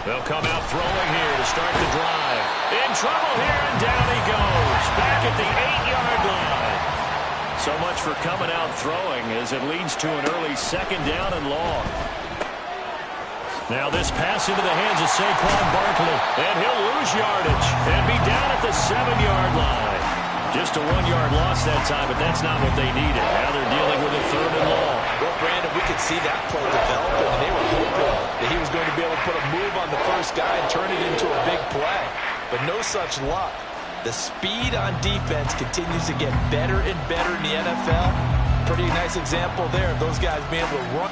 They'll come out throwing here to start the drive. In trouble here, and down he goes. Back at the 8-yard line. So much for coming out throwing as it leads to an early second down and long. Now this pass into the hands of Saquon Barkley. And he'll lose yardage and be down at the 7-yard line. Just a 1-yard loss that time, but that's not what they needed. Now they're dealing with a 3rd and long. Well, Brandon, we could see that play developing, and they were hoping that he was going to be able to put a move on the first guy and turn it into a big play. But no such luck. The speed on defense continues to get better and better in the NFL. Pretty nice example there of those guys being able to run.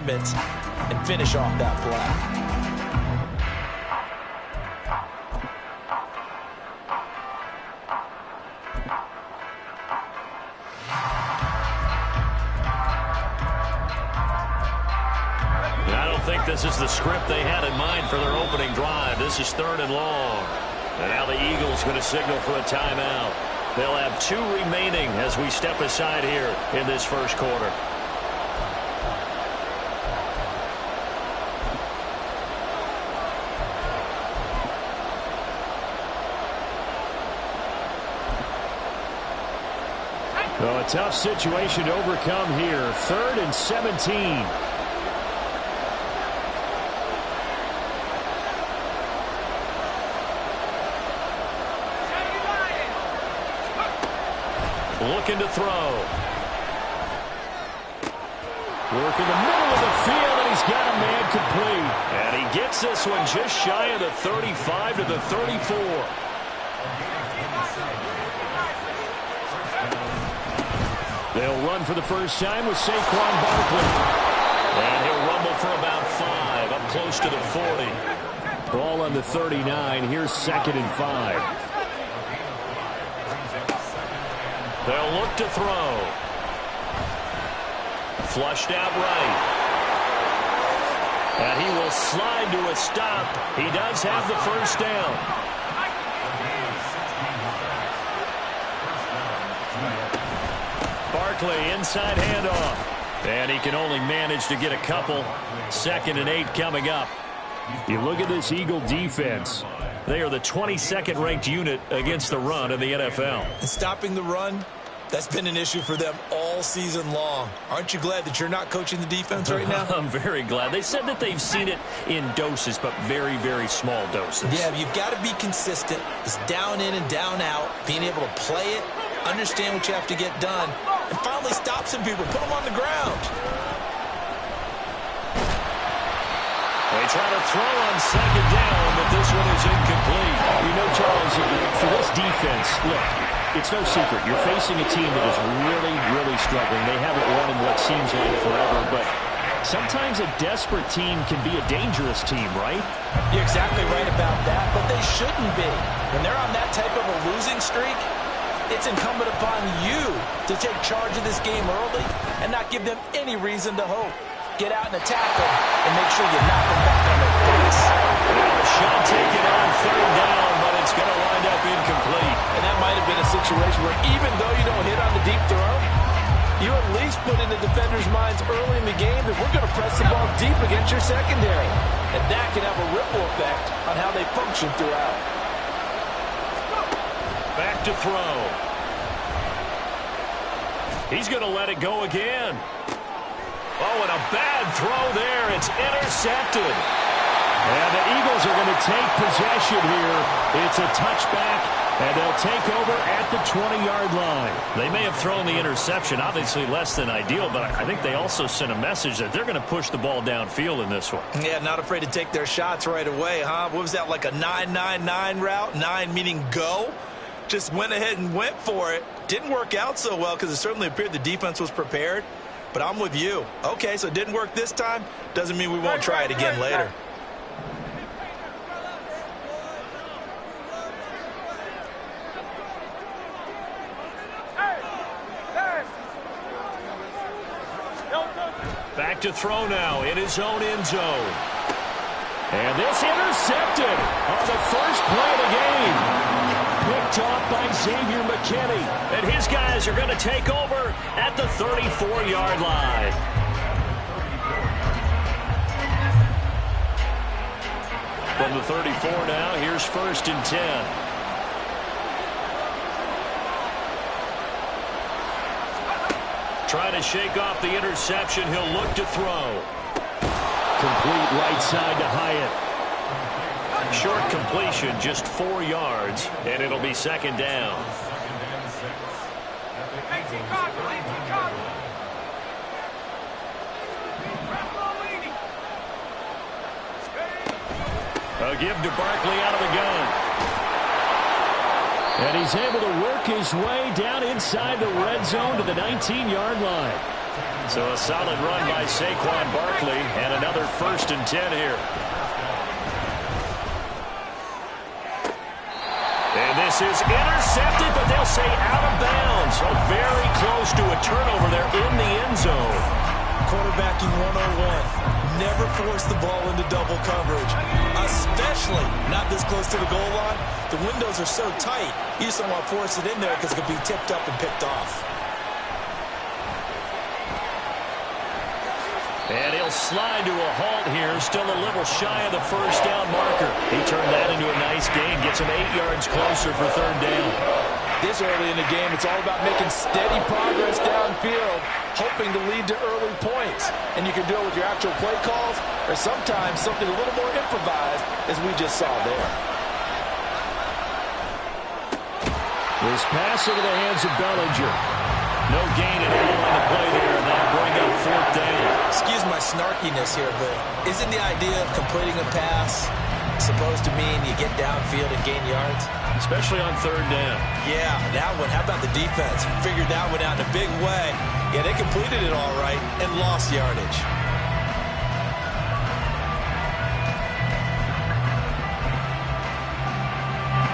And finish off that play. I don't think this is the script they had in mind for their opening drive. This is 3rd and long. And now the Eagles going to signal for a timeout. They'll have 2 remaining as we step aside here in this first quarter. Well, a tough situation to overcome here. 3rd and 17. Looking to throw. Work in the middle of the field, and he's got a man complete. And he gets this one just shy of the 35 to the 34. They'll run for the first time with Saquon Barkley. And he'll rumble for about 5, up close to the 40. Ball on the 39. Here's 2nd and 5. They'll look to throw. Flushed out right. And he will slide to a stop. He does have the first down. Barkley, inside handoff. And he can only manage to get a couple. 2nd and 8 coming up. You look at this Eagle defense. They are the 22nd ranked unit against the run in the NFL. And stopping the run, that's been an issue for them all season long. Aren't you glad that you're not coaching the defense right now? I'm very glad. They said that they've seen it in doses, but very, very small doses. Yeah, you've got to be consistent. It's down in and down out, being able to play it, understand what you have to get done, and finally stop some people, put them on the ground. They try to throw on 2nd down, but this one is incomplete. You know, Charles, for this defense, look, it's no secret. You're facing a team that is really, really struggling. They haven't won in what seems like forever, but sometimes a desperate team can be a dangerous team, right? You're exactly right about that, but they shouldn't be. When they're on that type of a losing streak, it's incumbent upon you to take charge of this game early and not give them any reason to hope. get out and attack them, and make sure you knock them back on their butts. Well, a shot taken on third down, but it's going to wind up incomplete. And that might have been a situation where even though you don't hit on the deep throw, you at least put in the defenders' minds early in the game that we're going to press the ball deep against your secondary. And that can have a ripple effect on how they function throughout. Back to throw. He's going to let it go again. Oh, and a bad throw there. It's intercepted. And the Eagles are going to take possession here. It's a touchback, and they'll take over at the 20-yard line. They may have thrown the interception, obviously less than ideal, but I think they also sent a message that they're going to push the ball downfield in this one. Yeah, not afraid to take their shots right away, huh? What was that, like a 9-9-9 route? 9 meaning go? Just went ahead and went for it. Didn't work out so well because it certainly appeared the defense was prepared. But I'm with you. Okay, so it didn't work this time. Doesn't mean we won't try it again later. Back to throw now in his own end zone. And this intercepted on the first play of the game. Picked off by Xavier McKinney. And his guys are going to take over at the 34-yard line. From the 34 now, here's 1st and 10. Trying to shake off the interception. He'll look to throw. Complete right side to Hyatt. Short completion, just 4 yards, and it'll be 2nd down. A give to Barkley out of the gun. And he's able to work his way down inside the red zone to the 19-yard line. So a solid run by Saquon Barkley, and another 1st and 10 here. And this is intercepted, but they'll say out of bounds. So very close to a turnover there in the end zone. Quarterbacking 101. Never force the ball into double coverage, especially not this close to the goal line. The windows are so tight, you just don't want to force it in there because it could be tipped up and picked off. And he'll slide to a halt here, still a little shy of the first down marker. He turned that into a nice gain, gets him 8 yards closer for 3rd down. This early in the game, it's all about making steady progress downfield, hoping to lead to early points. And you can do it with your actual play calls, or sometimes something a little more improvised, as we just saw there. This pass into the hands of Bellinger. No gain at all on the play there, and that'll bring up 4th down. Excuse my snarkiness here, but isn't the idea of completing a pass supposed to mean you get downfield and gain yards? Especially on 3rd down. Yeah, that one. How about the defense? Figured that one out in a big way. Yeah, they completed it all right and lost yardage.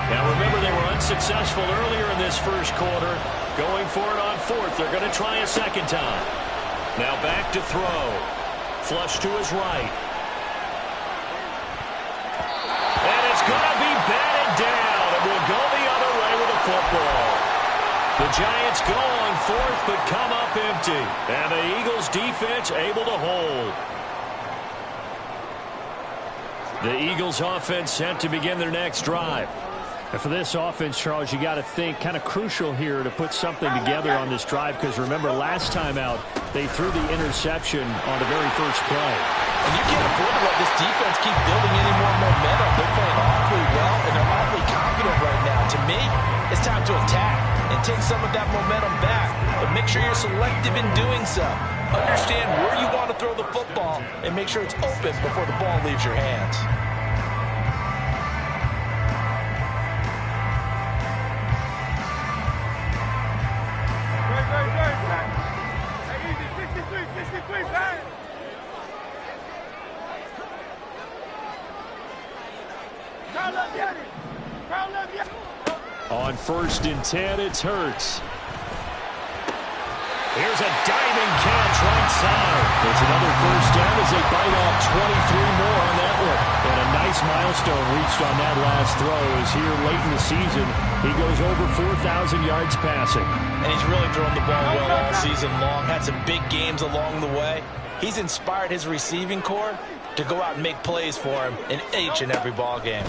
Now remember, they were unsuccessful earlier in this first quarter. Going for it on 4th. They're going to try a 2nd time. Now back to throw. Flush to his right. And it's going to be batted down. It will go the other way with the football. The Giants go on 4th but come up empty. And the Eagles defense able to hold. The Eagles offense set to begin their next drive. And for this offense, Charles, you got to think kind of crucial here to put something together on this drive, because remember last time out they threw the interception on the very first play. And you can't afford to let this defense keep building any more momentum. They're playing awfully well, and they're awfully confident right now. To me, it's time to attack and take some of that momentum back. But make sure you're selective in doing so. Understand where you want to throw the football and make sure it's open before the ball leaves your hands. On 1st and 10, it's Hurts. Here's a diving catch right side. It's another first down as they bite off 23 more on that one. And a nice milestone reached on that last throw as here late in the season, he goes over 4,000 yards passing. And he's really thrown the ball well all season long. Had some big games along the way. He's inspired his receiving corps to go out and make plays for him in each and every ball game.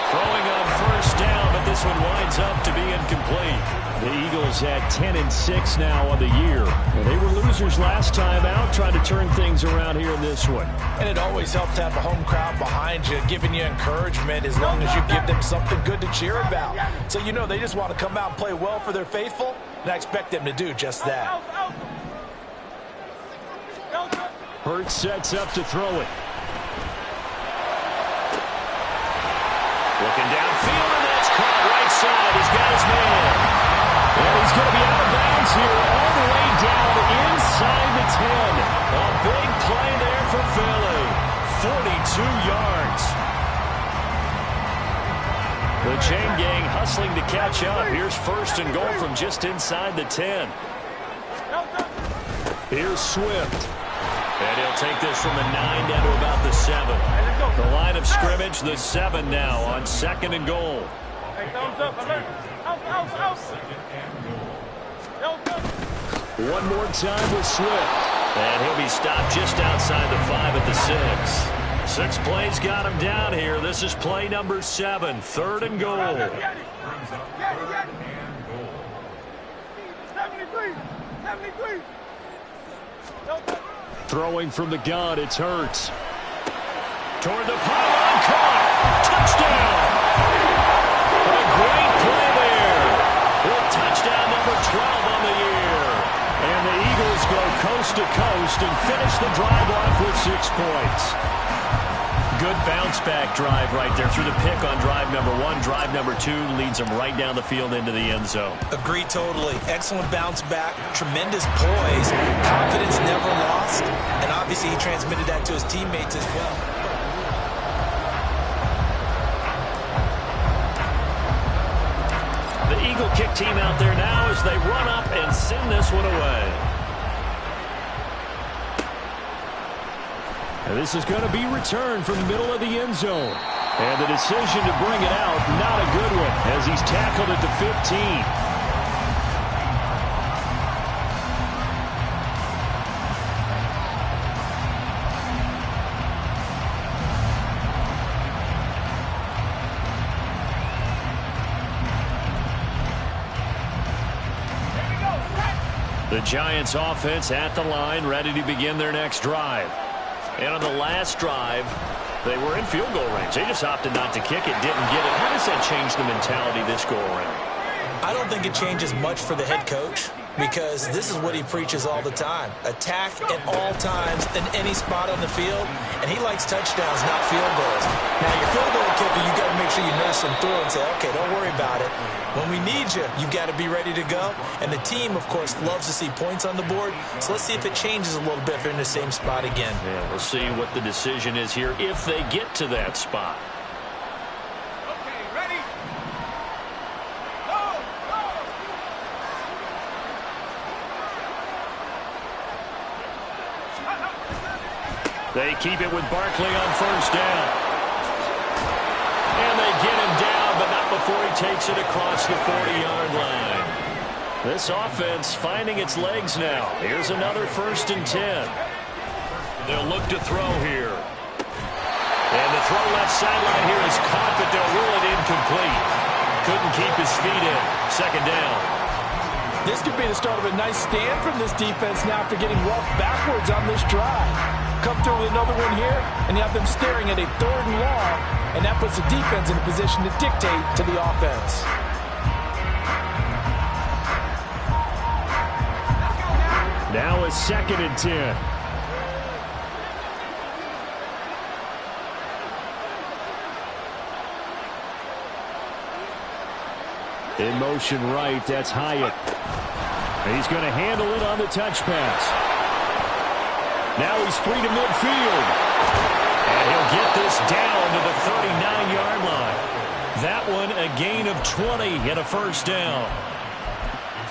Throwing on first down, but this one winds up to be incomplete. The Eagles at 10-6 now on the year. They were losers last time out, trying to turn things around here in this one. And it always helps to have a home crowd behind you, giving you encouragement as long as you give them something good to cheer about. So you know they just want to come out and play well for their faithful, and I expect them to do just that. Hurts sets up to throw it. Looking downfield, and that's caught right side. He's got his man. And he's going to be out of bounds here all the way down inside the 10. A big play there for Philly. 42 yards. The chain gang hustling to catch up. Here's first and goal from just inside the 10. Here's Swift. And he'll take this from the 9 down to about the 7. The line of scrimmage, the 7 now on second and goal. One more time with Swift. And he'll be stopped just outside the 5 at the 6. 6 plays got him down here. This is play number 7, third and goal. 73. Throwing from the gun, it's Hurts. Toward the pylon, caught. Touchdown. A great play there. With touchdown number 12 on the year. And the Eagles go coast to coast and finish the drive off with 6 points. Good bounce-back drive right there. Through the pick on drive number 1. Drive number 2 leads them right down the field into the end zone. Agree totally. Excellent bounce back. Tremendous poise. Confidence never lost. And obviously he transmitted that to his teammates as well. The Eagle kick team out there now as they run up and send this one away. And this is going to be returned from the middle of the end zone. And the decision to bring it out, not a good one, as he's tackled at the 15. The Giants offense at the line, ready to begin their next drive. And on the last drive, they were in field goal range. They just opted not to kick it, didn't get it. How does that change the mentality this go around? I don't think it changes much for the head coach because this is what he preaches all the time. Attack at all times in any spot on the field, and he likes touchdowns, not field goals. Now, your field goal kicker, you got to make sure you nurse him through and say, okay, don't worry about it. When we need you, you got to be ready to go. And the team, of course, loves to see points on the board. So let's see if it changes a little bit if they're in the same spot again. Yeah, we'll see what the decision is here if they get to that spot. Okay, ready? Go! They keep it with Barkley on first down. And they get him down, but not before he takes it across the 40-yard line. This offense finding its legs now. Here's another 1st and 10. They'll look to throw here. And the throw left sideline here is caught, but they'll rule it incomplete. Couldn't keep his feet in. 2nd down. This could be the start of a nice stand from this defense now after getting walked backwards on this drive. Come through with another one here, and you have them staring at a 3rd and long, and that puts the defense in a position to dictate to the offense. Now a 2nd and 10. In motion right, that's Hyatt. He's going to handle it on the touch pass. Now he's free to midfield. And he'll get this down to the 39-yard line. That one a gain of 20 and a first down.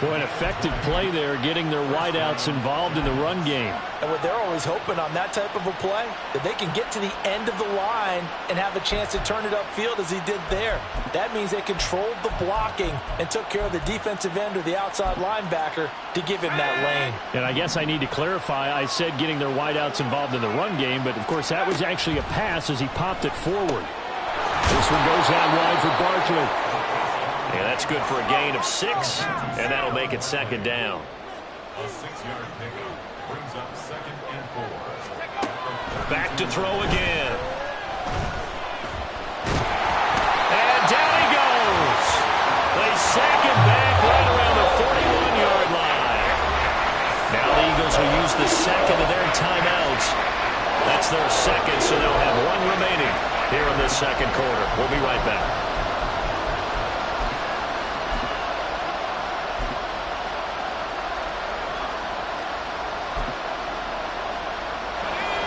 For an effective play there, getting their wideouts involved in the run game. And what they're always hoping on that type of a play, that they can get to the end of the line and have a chance to turn it upfield as he did there. That means they controlled the blocking and took care of the defensive end or the outside linebacker to give him that lane. And I guess I need to clarify, I said getting their wideouts involved in the run game, but of course that was actually a pass as he popped it forward. This one goes out wide for Barkley. Yeah, that's good for a gain of 6, and that'll make it second down. A 6-yard pickup brings up 2nd and 4. Back to throw again. And down he goes. They sack it back right around the 41-yard line. Now the Eagles will use the second of their timeouts. That's their second, so they'll have one remaining here in this second quarter. We'll be right back.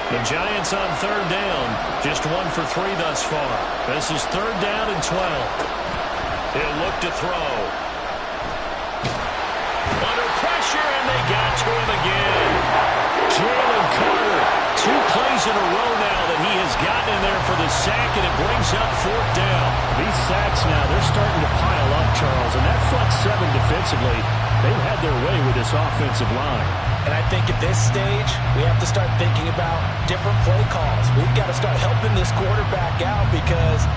The Giants on third down. Just 1 for 3 thus far. This is third down and 12. He'll look to throw. Under pressure, and they got to him again. Jalen Carter, 2 plays in a row now that he has gotten in there for the sack, and it brings up fourth down. These sacks now, they're starting to pile up, Charles, and that front 7 defensively, they've had their way with this offensive line. And I think at this stage, we have to start thinking about different play calls. We've got to start helping this quarterback out because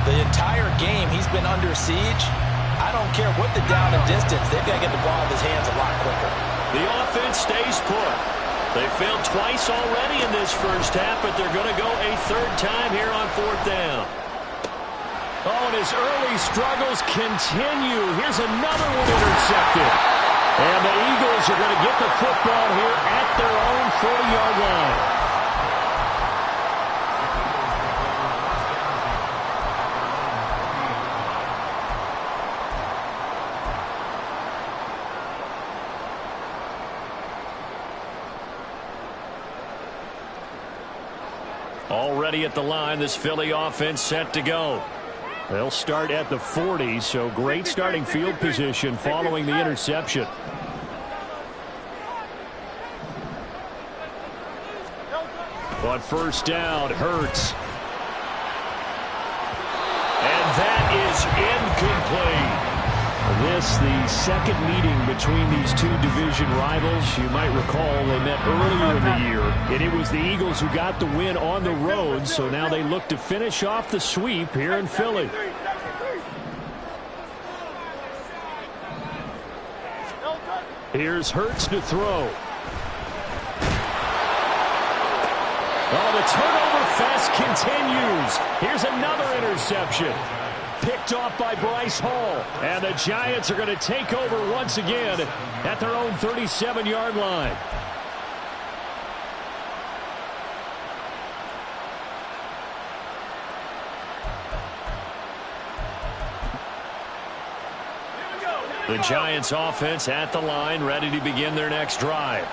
the entire game he's been under siege. I don't care what the down and distance. They've got to get the ball in his hands a lot quicker. The offense stays put. They failed twice already in this first half, but they're going to go a third time here on fourth down. Oh, and his early struggles continue. Here's another one intercepted. And the Eagles are going to get the football here at their own 40-yard line. Already at the line, this Philly offense set to go. They'll start at the 40, so great starting field position following the interception. On first down, Hurts. And that is incomplete. This, the second meeting between these two division rivals. You might recall they met earlier in the year, and it was the Eagles who got the win on the road, so now they look to finish off the sweep here in Philly. Here's Hurts to throw. Oh, the turnover fest continues. Here's another interception. Picked off by Bryce Hall. And the Giants are going to take over once again at their own 37-yard line. The Giants offense at the line, ready to begin their next drive.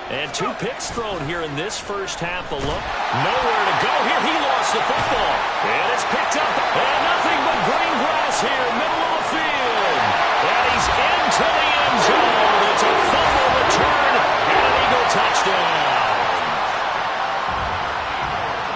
And 2 picks thrown here in this first half alone. Nowhere to go here. He lost the football. And it's picked up. And nothing but green grass here, middle of the field. And he's into the end zone. It's a fumble return and an Eagle touchdown.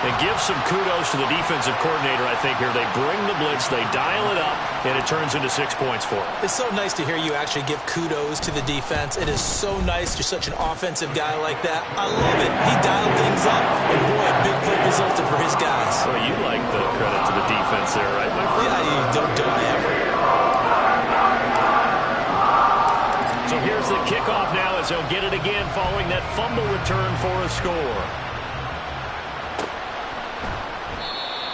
And give some kudos to the defensive coordinator, I think, here. They bring the blitz, they dial it up, and it turns into 6 points for them. It's so nice to hear you actually give kudos to the defense. It is so nice you're such an offensive guy like that. I love it. He dialed things up, and boy, a big play resulted for his guys. Well, you like the credit to the defense there, right, my friend? Yeah, do I ever. So here's the kickoff now as they'll get it again following that fumble return for a score.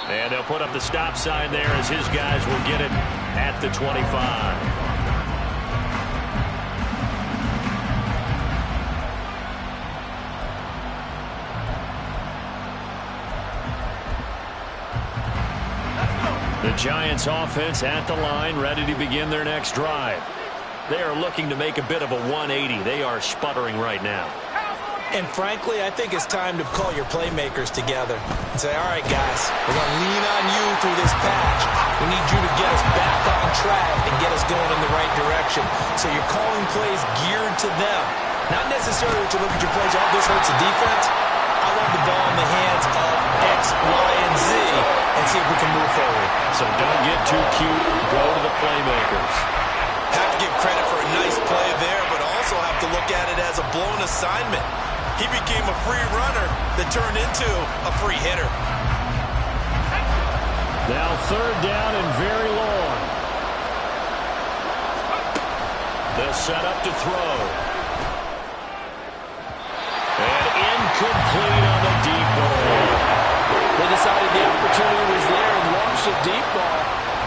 And they'll put up the stop sign there as his guys will get it at the 25. The Giants offense at the line, ready to begin their next drive. They are looking to make a bit of a 180. They are sputtering right now. And frankly, I think it's time to call your playmakers together and say, all right, guys, we're going to lean on you through this patch. We need you to get us back on track and get us going in the right direction. So you're calling plays geared to them. Not necessarily to look at your plays, oh, this hurts the defense. I want the ball in the hands of X, Y, and Z and see if we can move forward. So don't get too cute. Go to the playmakers. Have to give credit for a nice play there, but also have to look at it as a blown assignment. He became a free runner that turned into a free hitter. Now 3rd down and very long. They'll set up to throw. And incomplete on the deep ball. They decided the opportunity was there and launched a deep ball,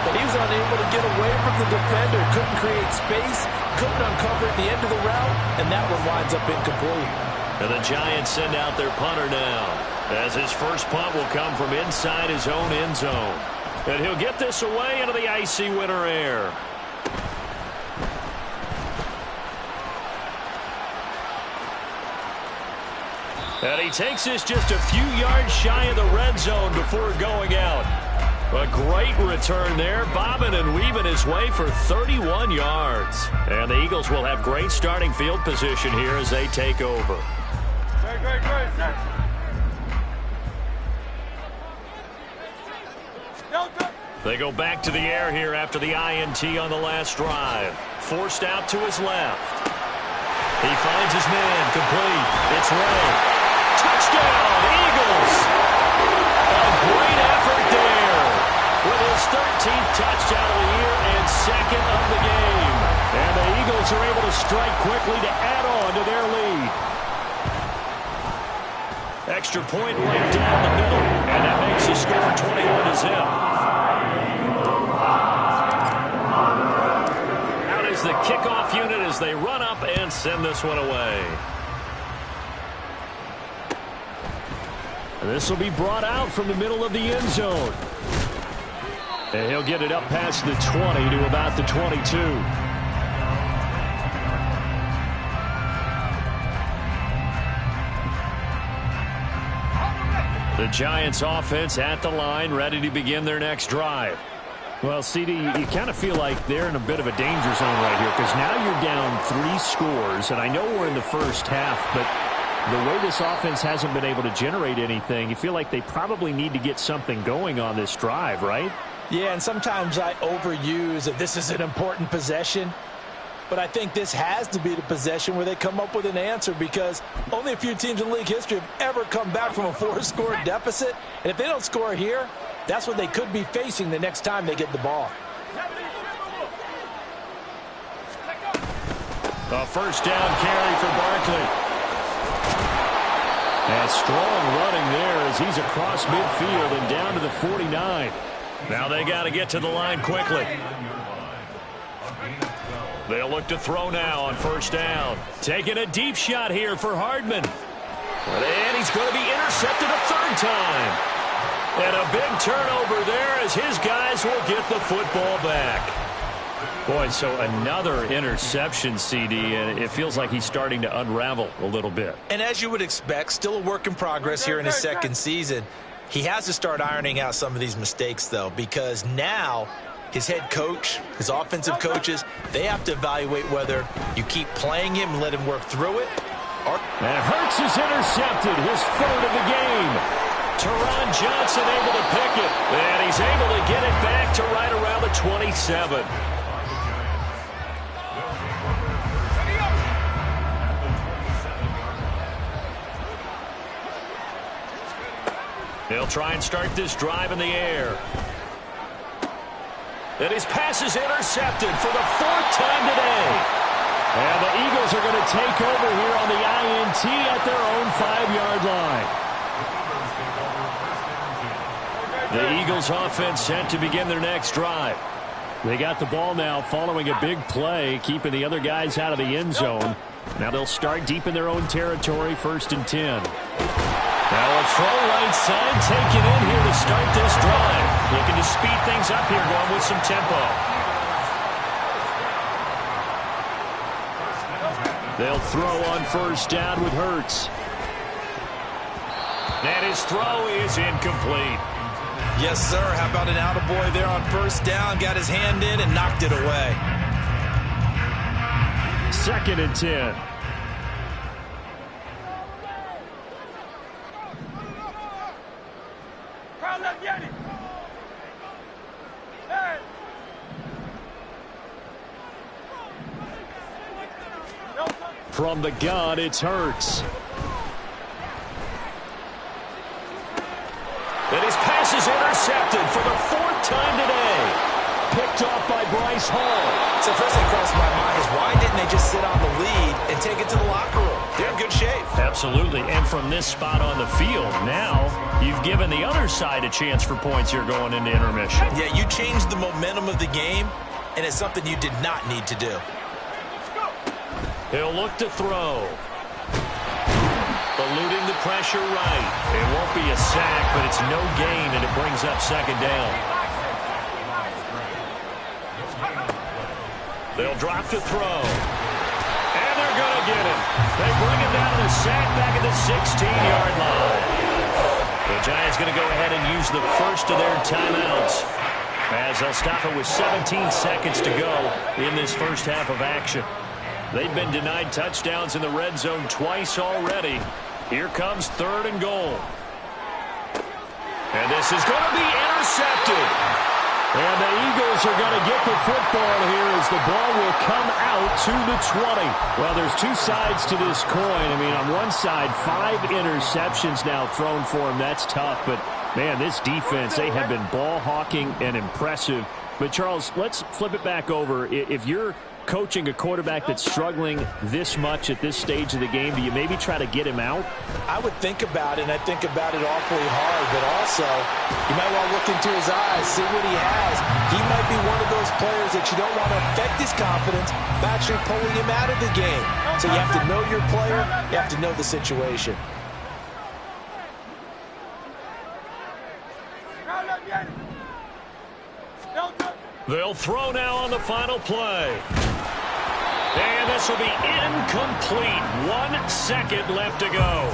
but he was unable to get away from the defender. Couldn't create space, couldn't uncover at the end of the route, and that one winds up incomplete. And the Giants send out their punter now, as his first punt will come from inside his own end zone. And he'll get this away into the icy winter air. And he takes this just a few yards shy of the red zone before going out. A great return there, bobbing and weaving his way for 31 yards. And the Eagles will have great starting field position here as they take over. Great. They go back to the air here after the INT on the last drive. Forced out to his left. He finds his man, complete. It's Ray. Touchdown, Eagles! A great effort there with his 13th touchdown of the year and 2nd of the game. And the Eagles are able to strike quickly to add on to their lead. Extra point right down the middle, and that makes the score 21-0. Out is the kickoff unit as they run up and send this one away. This will be brought out from the middle of the end zone. And he'll get it up past the 20 to about the 22. The Giants offense at the line, ready to begin their next drive. Well, CD, you kind of feel like they're in a bit of a danger zone right here because now you're down 3 scores, and I know we're in the first half, but the way this offense hasn't been able to generate anything, you feel like they probably need to get something going on this drive, right? Yeah, and sometimes I overuse that this is an important possession. But I think this has to be the possession where they come up with an answer because only a few teams in league history have ever come back from a 4-score deficit. And if they don't score here, that's what they could be facing the next time they get the ball. A first down carry for Barkley. And strong running there as he's across midfield and down to the 49. Now they got to get to the line quickly. They'll look to throw now on first down. Taking a deep shot here for Hardman. And he's going to be intercepted a 3rd time. And a big turnover there as his guys will get the football back. Boy, so another interception, CD, and it feels like he's starting to unravel a little bit. And as you would expect, still a work in progress here in his 2nd season. He has to start ironing out some of these mistakes, though, because now his head coach, his offensive coaches, they have to evaluate whether you keep playing him and let him work through it. And Hurts is intercepted, his 3rd of the game. Teron Johnson able to pick it, and he's able to get it back to right around the 27. They'll try and start this drive in the air. And his pass is intercepted for the 4th time today. And the Eagles are going to take over here on the INT at their own 5-yard line. The Eagles offense set to begin their next drive. They got the ball now following a big play, keeping the other guys out of the end zone. Now they'll start deep in their own territory, 1st and 10. Now a throw right side taken in here to start this drive. Looking to speed things up here, going with some tempo. They'll throw on first down with Hurts. And his throw is incomplete. Yes, sir. How about an attaboy there on first down? Got his hand in and knocked it away. 2nd and 10. From the gun, it's Hurts. And his pass is intercepted for the 4th time today. Picked off by Bryce Hall. So first thing crossed my mind is why didn't they just sit on the lead and take it to the locker room? They're in good shape. Absolutely. And from this spot on the field, now you've given the other side a chance for points here going into intermission. Yeah, you changed the momentum of the game, and it's something you did not need to do. He'll look to throw. Eluding the pressure right. It won't be a sack, but it's no gain, and it brings up 2nd down. They'll drop to throw. And they're going to get him. They bring him down to the sack back at the 16-yard line. The Giants going to go ahead and use the first of their timeouts, as they'll stop it with 17 seconds to go in this first half of action. They've been denied touchdowns in the red zone twice already. Here comes 3rd and goal. And this is going to be intercepted. And the Eagles are going to get the football here as the ball will come out to the 20. Well, there's 2 sides to this coin. I mean, on one side, 5 interceptions now thrown for him. That's tough. But, man, this defense, they have been ball hawking and impressive. But, Charles, let's flip it back over. If you're coaching a quarterback that's struggling this much at this stage of the game, do you maybe try to get him out? I would think about it, and I think about it awfully hard, but also you might want to look into his eyes, see what he has. He might be one of those players that you don't want to affect his confidence by actually pulling him out of the game. So you have to know your player, you have to know the situation. They'll throw now on the final play. And this will be incomplete. 1 second left to go.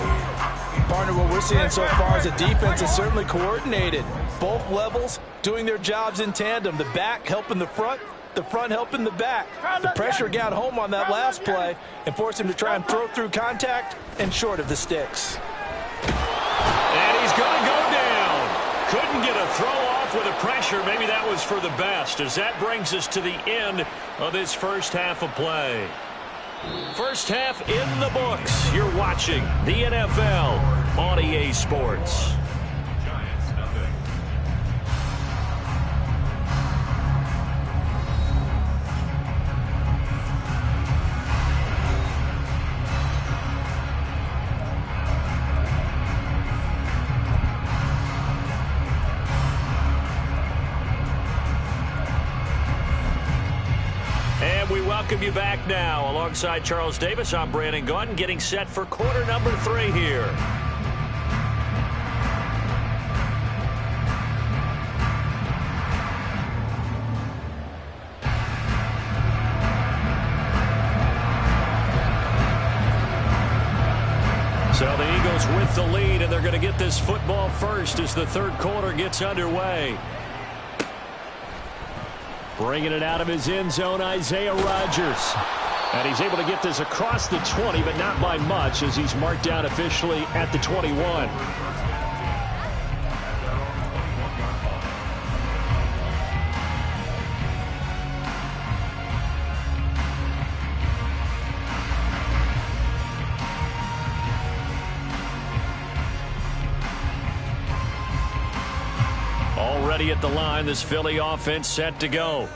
Partner, what we're seeing so far is the defense is certainly coordinated. Both levels doing their jobs in tandem. The back helping the front helping the back. The pressure got home on that last play and forced him to try and throw through contact and short of the sticks. And he's going to go down. Couldn't get a throw off with the pressure. Maybe that was for the best, as that brings us to the end of this first half of play. First half in the books. You're watching the NFL on EA Sports. Welcome you back now. Alongside Charles Davis, I'm Brandon Gaudin, getting set for quarter number 3 here. So the Eagles with the lead, and they're going to get this football first as the 3rd quarter gets underway. Bringing it out of his end zone, Isaiah Rodgers. And he's able to get this across the 20, but not by much, as he's marked down officially at the 21. Already at the line, this Philly offense set to go.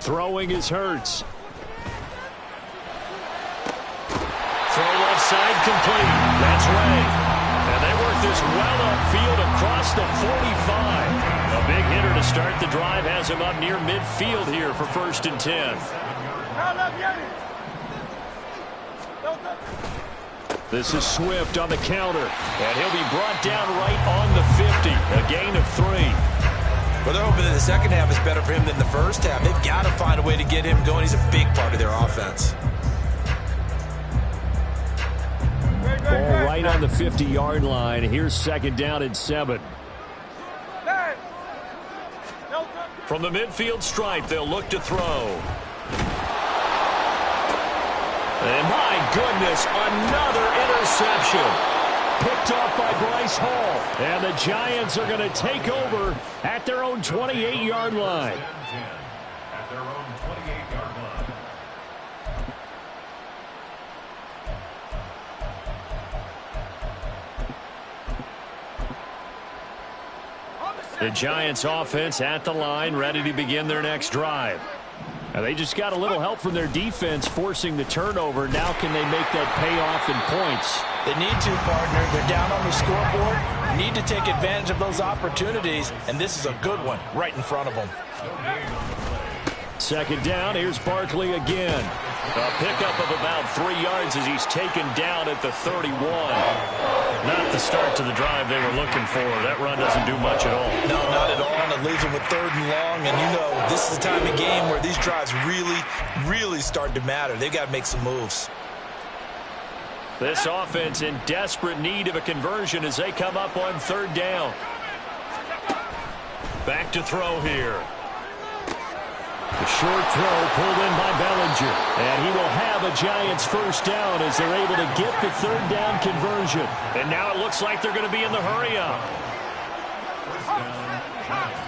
Throwing is Hurts. Throw left side complete. That's right. And they work this well upfield across the 45. A big hitter to start the drive has him up near midfield here for 1st and 10. This is Swift on the counter. And he'll be brought down right on the 50. A gain of 3. Well, they're hoping that the second half is better for him than the first half. They've got to find a way to get him going. He's a big part of their offense. Ball right on the 50-yard line. Here's second down and 7. From the midfield stripe, they'll look to throw. And my goodness, another interception. Picked off by Bryce Hall. And the Giants are going to take over at their own 28-yard line. At their own 28-yard line. The Giants offense at the line, ready to begin their next drive. Now they just got a little help from their defense forcing the turnover. Now can they make that pay off in points? They need to, partner. They're down on the scoreboard. Need to take advantage of those opportunities, and this is a good one right in front of them. Second down, here's Barkley again. A pickup of about 3 yards as he's taken down at the 31. Not the start to the drive they were looking for. That run doesn't do much at all. No, not at all, and it leaves them with 3rd and long, and you know this is the time of game where these drives really start to matter. They've got to make some moves. This offense in desperate need of a conversion as they come up on 3rd down. Back to throw here. The short throw pulled in by Bellinger. And he will have a Giants first down as they're able to get the 3rd down conversion. And now it looks like they're going to be in the hurry up. First down, Giants.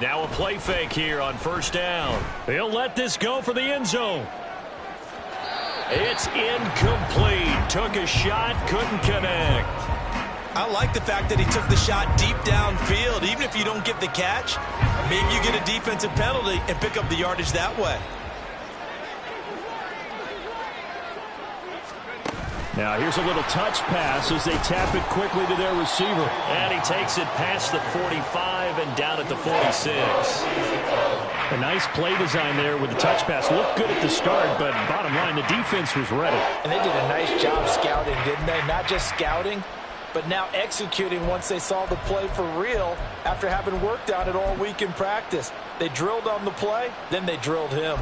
Now a play fake here on 1st down. They'll let this go for the end zone. It's incomplete. Took a shot, couldn't connect. I like the fact that he took the shot deep downfield. Even if you don't get the catch, maybe you get a defensive penalty and pick up the yardage that way. Now here's a little touch pass as they tap it quickly to their receiver. And he takes it past the 45 and down at the 46. A nice play design there with the touch pass. Looked good at the start, but bottom line, the defense was ready. And they did a nice job scouting, didn't they? Not just scouting, but now executing once they saw the play for real after having worked on it all week in practice. They drilled on the play, then they drilled him.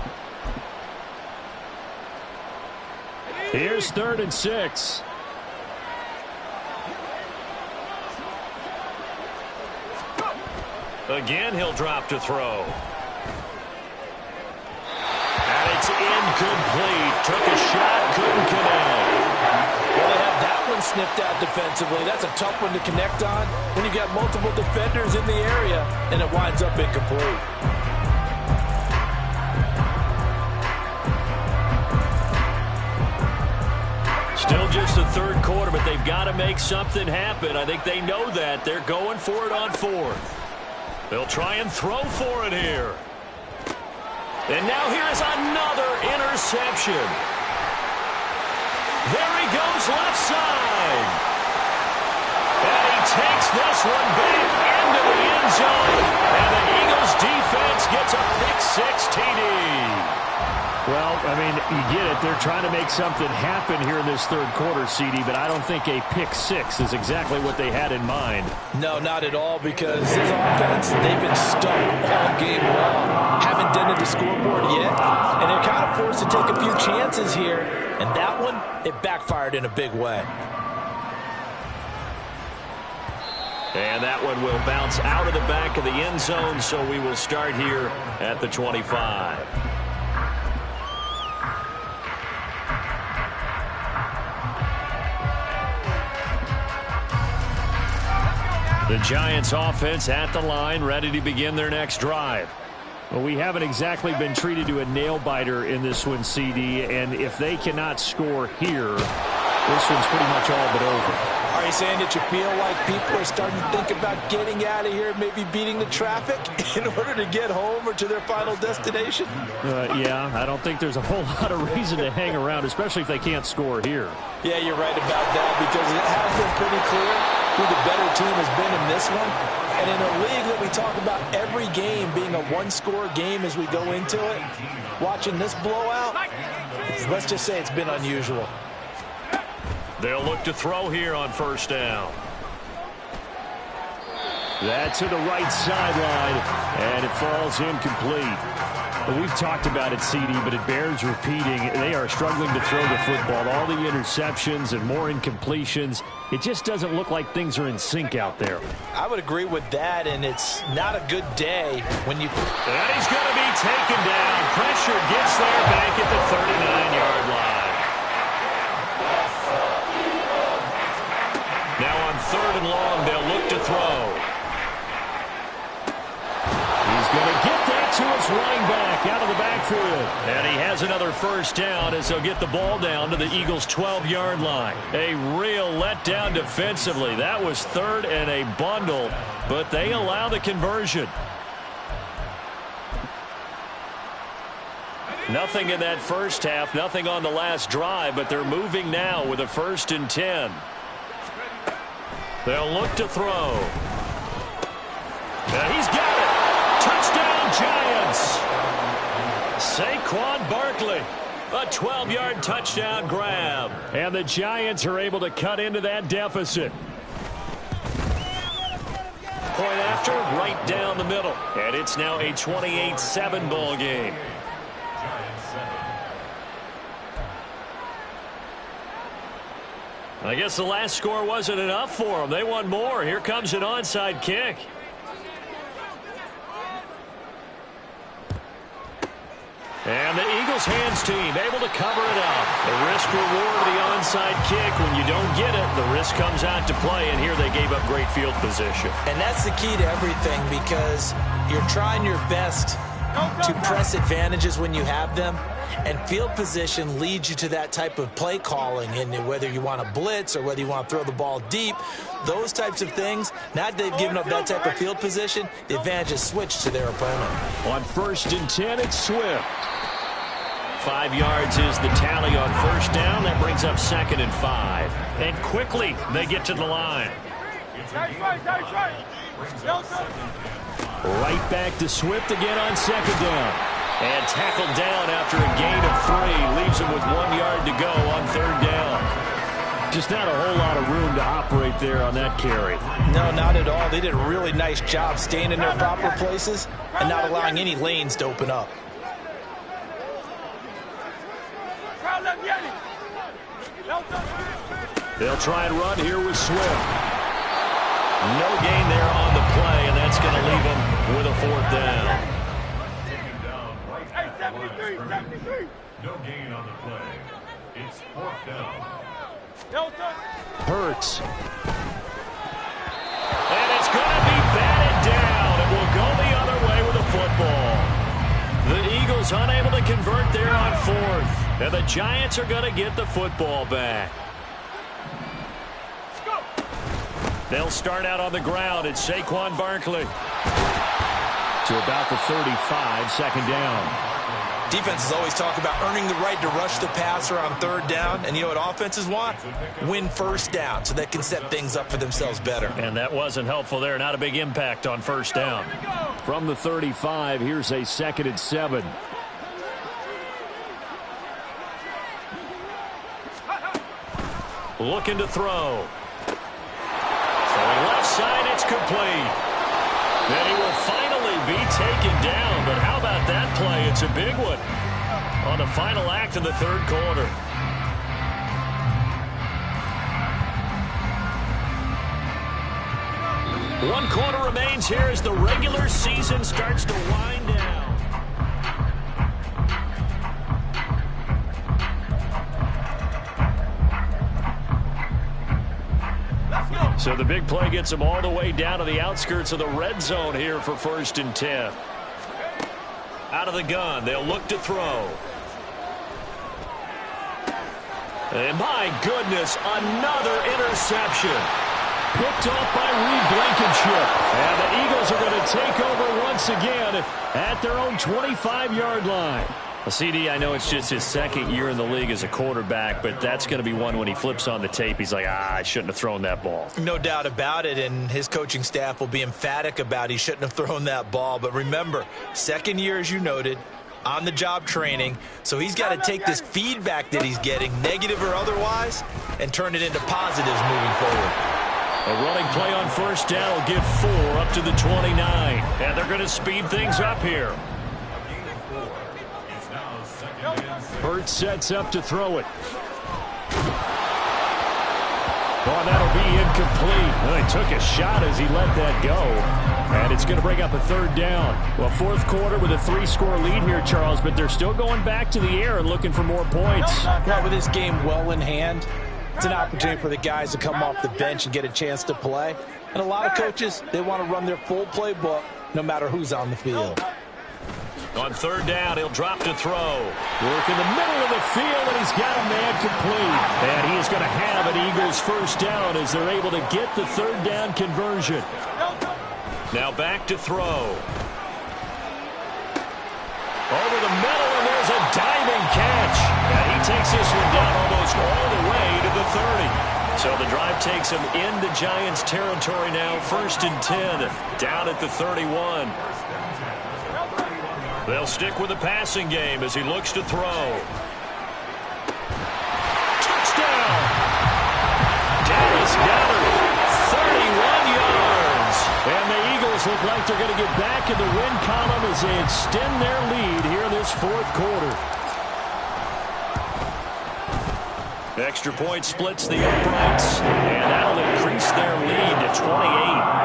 Here's 3rd and 6. Again, he'll drop to throw. And it's incomplete. Took a shot, couldn't connect. Well, they have that one snipped out defensively. That's a tough one to connect on when you've got multiple defenders in the area, and it winds up incomplete. Still just the 3rd quarter, but they've got to make something happen. I think they know that. They're going for it on 4th. They'll try and throw for it here. And now here is another interception. There he goes left side. And he takes this one back into the end zone. And the Eagles defense gets a pick-6 TD. Well, I mean, you get it. They're trying to make something happen here in this 3rd quarter, CD, but I don't think a pick-6 is exactly what they had in mind. No, not at all, because this offense, they've been stuck all game long. Haven't done it to scoreboard yet, and they're kind of forced to take a few chances here, and that one, it backfired in a big way. And that one will bounce out of the back of the end zone, so we will start here at the 25. The Giants offense at the line, ready to begin their next drive. Well, we haven't exactly been treated to a nail-biter in this one, CD, and if they cannot score here, this one's pretty much all but over. Are you saying that you feel like people are starting to think about getting out of here, maybe beating the traffic in order to get home or to their final destination? Yeah, I don't think there's a whole lot of reason to hang around, especially if they can't score here. Yeah, you're right about that, because it has been pretty clear who the better team has been in this one. And in a league that we talk about every game being a one-score game as we go into it, watching this blowout, let's just say it's been unusual. They'll look to throw here on 1st down. That to the right sideline, and it falls incomplete. We've talked about it, CD, but it bears repeating. They are struggling to throw the football. All the interceptions and more incompletions. It just doesn't look like things are in sync out there. I would agree with that, and it's not a good day when you... And he's going to be taken down. Pressure gets there back at the 39-yard line. Now on 3rd and long, they'll look to throw. He's going to get that to his running back out of the backfield. And he has another first down as they'll get the ball down to the Eagles' 12-yard line. A real letdown defensively. That was 3rd and a bundle, but they allow the conversion. Nothing in that first half, nothing on the last drive, but they're moving now with a 1st and 10. They'll look to throw. And he's got it. Touchdown, Giants. Saquon Barkley. A 12-yard touchdown grab. And the Giants are able to cut into that deficit. Point after, right down the middle. And it's now a 28-7 ball game. I guess the last score wasn't enough for them. They want more. Here comes an onside kick. And the Eagles hands team able to cover it up. The risk-reward of the onside kick. When you don't get it, the risk comes out to play, and here they gave up great field position. And that's the key to everything, because you're trying your best to press advantages when you have them, and field position leads you to that type of play calling. And whether you want to blitz or whether you want to throw the ball deep, those types of things, now that they've given up that type of field position, the advantage is switched to their opponent. On 1st and 10, it's Swift. 5 yards is the tally on first down. That brings up 2nd and 5. And quickly, they get to the line. Right back to Swift again on 2nd down. And tackled down after a gain of 3. Leaves him with 1 yard to go on 3rd down. Just not a whole lot of room to operate there on that carry. No, not at all. They did a really nice job staying in their proper places and not allowing any lanes to open up. They'll try and run here with Swift. No gain there on the play, and that's going to leave them with a 4th down. Hey, 73. No gain on the play. It's 4th down. Hurts. And it's going to be batted down. It will go the other way with the football. The Eagles unable to convert there on 4th. And the Giants are going to get the football back. They'll start out on the ground. It's Saquon Barkley. To about the 35, 2nd down. Defenses always talk about earning the right to rush the passer on 3rd down. And you know what offenses want? Win 1st down so they can set things up for themselves better. And that wasn't helpful there. Not a big impact on 1st down. From the 35, here's a 2nd and 7. Looking to throw. Throwing left side, it's complete. And he will finally be taken down. But how about that play? It's a big one on the final act of the 3rd quarter. One quarter remains here as the regular season starts to wind down. So the big play gets them all the way down to the outskirts of the red zone here for 1st and 10. Out of the gun, they'll look to throw. And my goodness, another interception. Picked off by Reed Blankenship. And the Eagles are going to take over once again at their own 25-yard line. Well, CD, I know it's just his 2nd year in the league as a quarterback, but that's going to be one when he flips on the tape. He's like, I shouldn't have thrown that ball. No doubt about it, and his coaching staff will be emphatic about he shouldn't have thrown that ball. But remember, 2nd year, as you noted, on-the-job training, so he's got to take this feedback that he's getting, negative or otherwise, and turn it into positives moving forward. A running play on first down will get 4 up to the 29. And they're going to speed things up here. Hurts sets up to throw it. Oh, that'll be incomplete. Well, he took a shot as he let that go. And it's going to bring up a third down. Well, fourth quarter with a 3-score lead here, Charles, but they're still going back to the air and looking for more points. Well, with this game well in hand, it's an opportunity for the guys to come off the bench and get a chance to play. And a lot of coaches, they want to run their full playbook no matter who's on the field. On third down, he'll drop to throw. Work in the middle of the field, and he's got a man complete. And he is going to have an Eagles first down as they're able to get the third down conversion. Now back to throw. Over the middle, and there's a diving catch. And he takes this one down almost all the way to the 30. So the drive takes him into Giants territory now. 1st and 10, down at the 31. They'll stick with the passing game as he looks to throw. Touchdown! Dallas Goedert, 31 yards. And the Eagles look like they're going to get back in the win column as they extend their lead here in this fourth quarter. Extra point splits the uprights, and that'll increase their lead to 28.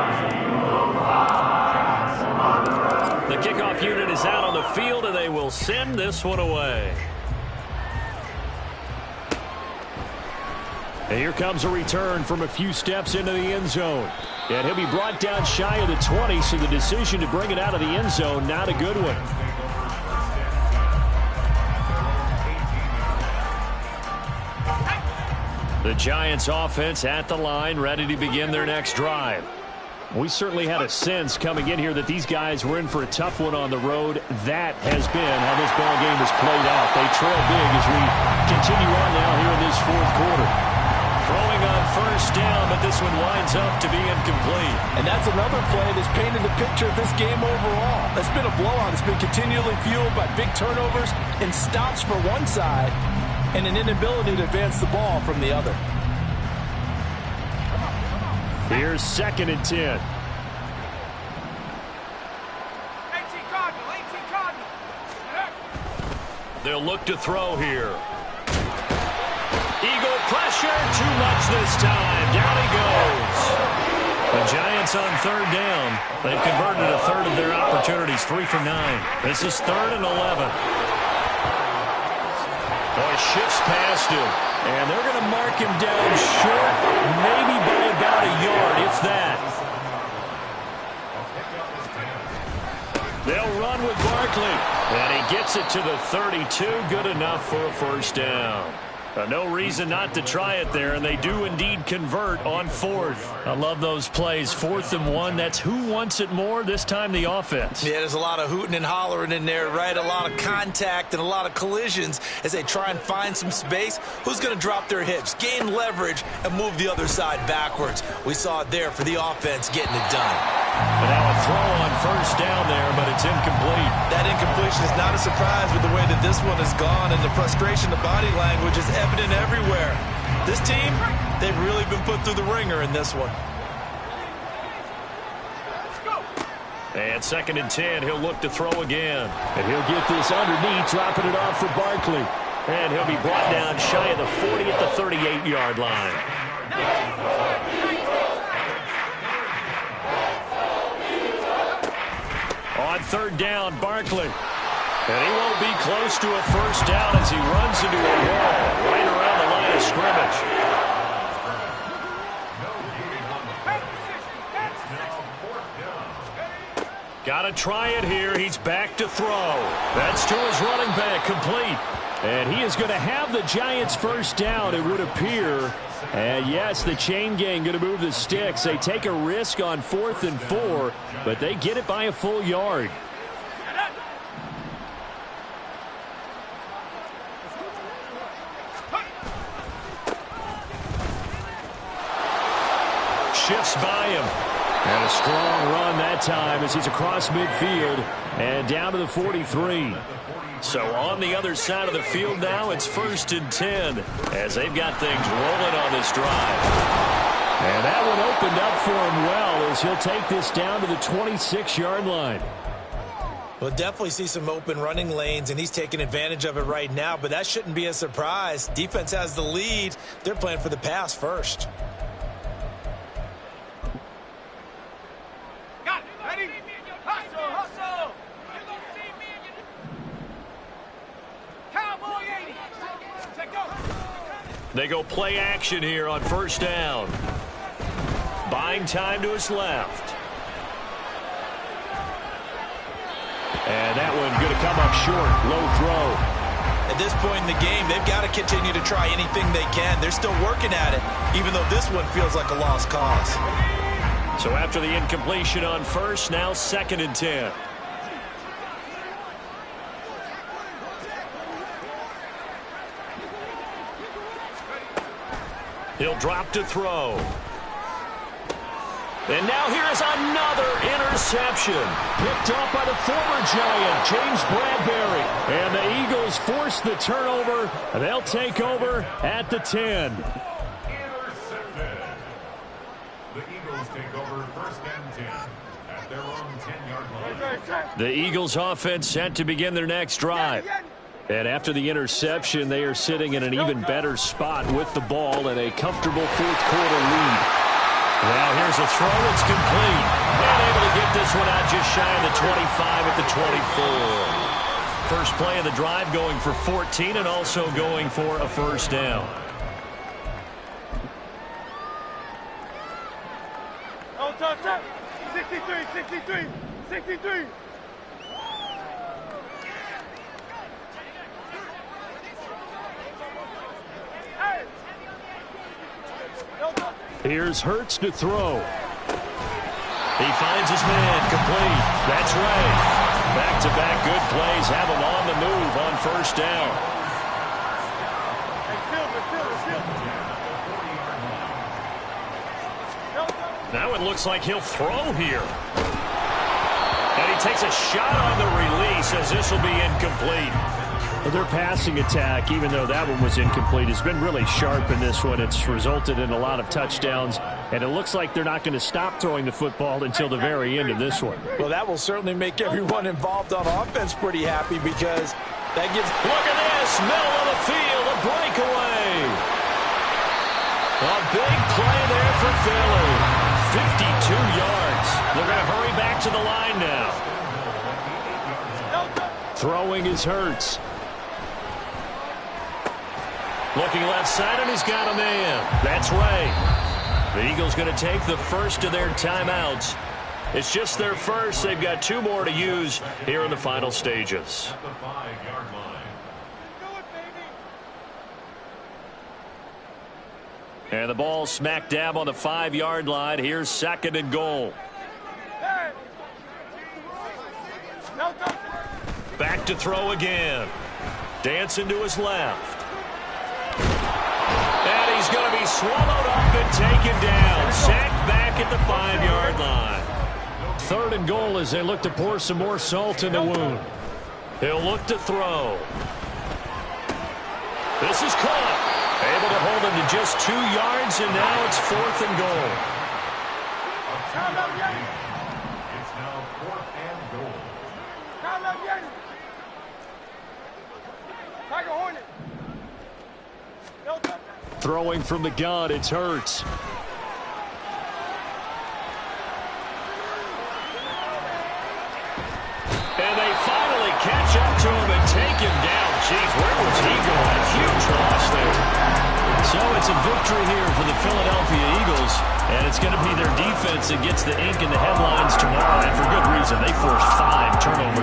The kickoff unit is out on the field, and they will send this one away. And here comes a return from a few steps into the end zone. And he'll be brought down shy of the 20, so the decision to bring it out of the end zone, not a good one. The Giants offense at the line, ready to begin their next drive. We certainly had a sense coming in here that these guys were in for a tough one on the road. That has been how this ball game has played out. They trail big as we continue on now here in this fourth quarter. Throwing on first down, but this one winds up to be incomplete. And that's another play that's painted the picture of this game overall. It's been a blowout. It's been continually fueled by big turnovers and stops for one side and an inability to advance the ball from the other. Here's 2nd and 10. 18 Cardinal. They'll look to throw here. Eagle pressure, too much this time. Down he goes. The Giants on third down. They've converted a third of their opportunities, 3 for 9. This is 3rd and 11. Boy, shifts past him. And they're going to mark him down short, maybe by about a yard, if that. They'll run with Barkley. And he gets it to the 32. Good enough for a first down. No reason not to try it there, and they do indeed convert on 4th. I love those plays. 4th and 1, that's who wants it more, this time the offense. Yeah, there's a lot of hooting and hollering in there, right? A lot of contact and a lot of collisions as they try and find some space. Who's going to drop their hips, gain leverage, and move the other side backwards? We saw it there for the offense getting it done. And now a throw on first down there, but it's incomplete. That incompletion is not a surprise with the way that this one has gone, and the frustration, the body language is evident everywhere. This team, they've really been put through the ringer in this one. And 2nd and 10, he'll look to throw again. And he'll get this underneath, dropping it off for Barkley. And he'll be brought down shy of the 40 at the 38-yard line. On third down, Barkley. And he won't be close to a first down as he runs into a wall right around the line of scrimmage. Got to try it here. He's back to throw. That's to his running back, complete. And he is going to have the Giants first down, it would appear. And yes, the chain gang going to move the sticks. They take a risk on 4th and 4, but they get it by a full yard. Shifts by him. And a strong run that time as he's across midfield and down to the 43. So on the other side of the field now, it's 1st and 10 as they've got things rolling on this drive. And that one opened up for him well as he'll take this down to the 26-yard line. We'll definitely see some open running lanes, and he's taking advantage of it right now, but that shouldn't be a surprise. Defense has the lead. They're playing for the pass first. Got it. Ready? Hustle, hustle. Cowboy 80. Check go. They go play action here on first down. Buying time to his left. And that one going to come up short. Low throw. At this point in the game, they've got to continue to try anything they can. They're still working at it, even though this one feels like a lost cause. So after the incompletion on first, now 2nd and 10. He'll drop to throw. And now here's another interception. Picked up by the former Giant, James Bradbury. And the Eagles force the turnover. They'll take over at the 10. Intercepted. The Eagles take over 1st and 10 at their own 10-yard line. The Eagles offense set to begin their next drive. And after the interception, they are sitting in an even better spot with the ball and a comfortable 4th quarter lead. Now here's a throw. It's complete. And able to get this one out just shy of the 25 at the 24. First play of the drive going for 14 and also going for a first down. Oh, touch up. 63, 63, 63. Hey. No touch. Here's Hurts to throw. He finds his man complete. That's right. Back-to-back good plays have him on the move on first down. Hey, Now it looks like he'll throw here. And he takes a shot on the release as this will be incomplete. Their passing attack, even though that one was incomplete, has been really sharp in this one. It's resulted in a lot of touchdowns, and it looks like they're not going to stop throwing the football until the very end of this one. Well, that will certainly make everyone involved on offense pretty happy because that gives... Look at this, middle of the field, a breakaway. A big play there for Philly. 52 yards. They're going to hurry back to the line now. Throwing is Hurts. Looking left side, and he's got a man. That's right. The Eagles going to take the first of their timeouts. It's just their first. They've got 2 more to use here in the final stages. At the 5-yard line. And the ball smack dab on the 5-yard line. Here's 2nd and goal. Back to throw again. Dancing to his left. And he's going to be swallowed up and taken down. Sacked back at the 5-yard line. 3rd and goal as they look to pour some more salt in the wound. He'll look to throw. This is caught. Able to hold him to just 2 yards, and now it's 4th and goal. It's now 4th and goal. Throwing from the gun, it's Hurts. And they finally catch up to him and take him down. Jeez, where was he going? A huge loss there. So it's a victory here for the Philadelphia Eagles, and it's going to be their defense that gets the ink in the headlines tomorrow, and for good reason. They forced 5 turnovers